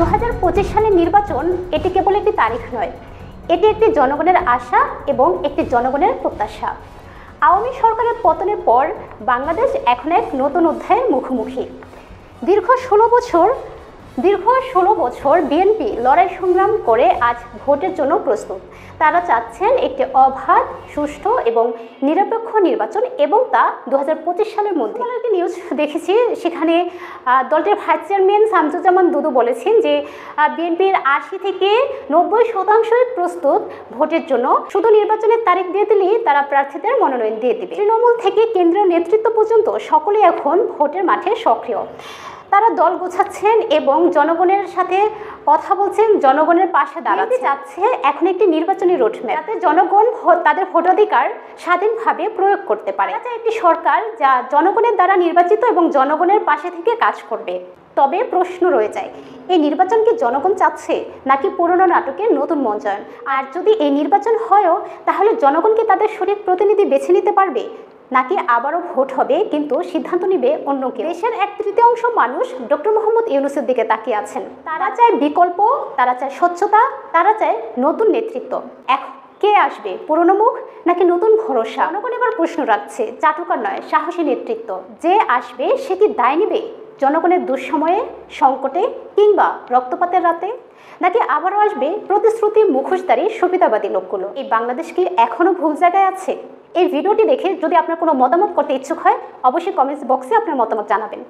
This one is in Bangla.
2025 সালের নির্বাচন এটি কেবল একটি তারিখ নয়, এটি একটি জনগণের আশা এবং একটি জনগণের প্রত্যাশা। আওয়ামী সরকারের পতনের পর বাংলাদেশ এখন এক নতুন অধ্যায়ের মুখোমুখি। দীর্ঘ 16 বছর বিএনপি লড়াই সংগ্রাম করে আজ ভোটের জন্য প্রস্তুত। তারা চাচ্ছেন একটি অবাধ, সুষ্ঠু এবং নিরপেক্ষ নির্বাচন, এবং তা 2025 সালের মধ্যে। একটি নিউজ দেখেছি, সেখানে দলটির ভাইস চেয়ারম্যান শামসুজ্জামান দুদু বলেছেন যে বিএনপির 80 থেকে 90% প্রস্তুত ভোটের জন্য, শুধু নির্বাচনের তারিখ দিয়ে দিলেই তারা প্রার্থীদের মনোনয়ন দিয়ে দেবে। তৃণমূল থেকে কেন্দ্রীয় নেতৃত্ব পর্যন্ত সকলে এখন ভোটের মাঠে সক্রিয়। তারা দল গোছাচ্ছেন এবং জনগণের সাথে কথা বলছেন, জনগণের পাশে দাঁড়াতে চাচ্ছে এখন একটি নির্বাচনী রোডম্যাপ, যাতে জনগণ তাদের ভোটাধিকার স্বাধীনভাবে প্রয়োগ করতে পারে। একটি সরকার যা জনগণের দ্বারা নির্বাচিত এবং জনগণের পাশে থেকে কাজ করবে। তবে প্রশ্ন রয়ে যায়, এই নির্বাচন কি জনগণ চাচ্ছে নাকি পুরনো নাটকের নতুন মঞ্চায়ন? আর যদি এই নির্বাচন হয়ও, তাহলে জনগণ কি তাদের সঠিক প্রতিনিধি বেছে নিতে পারবে, নাকি আবারও ভোট হবে কিন্তু সিদ্ধান্ত নেবে অন্য কেউ? দেশের 1/3 মানুষ ডক্টর মোহাম্মদ ইউনূসের দিকে তাকিয়ে আছেন। তারা চায় বিকল্প, তারা চায় স্বচ্ছতা, তারা চায় নতুন নেতৃত্ব। এখন কে আসবে, পুরনো মুখ নাকি নতুন ভরসা? জনগণ এবার প্রশ্ন রাখছে, চাটুকার নয়, সাহসী নেতৃত্ব। যে আসবে সে কি দায় নেবে জনগণের দুঃসময়ে, সংকটে কিংবা রক্তপাতের রাতে? নাকি আবারও আসবে প্রতিশ্রুতি মুখোশধারী সুবিধাবাদী লোকগুলো? এই বাংলাদেশ কি এখনও ভুল জায়গায় আছে? এই ভিডিওটি দেখে যদি আপনার কোনো মতামত করতে ইচ্ছুক হয়, অবশ্যই কমেন্টস বক্সে আপনার মতামত জানাবেন।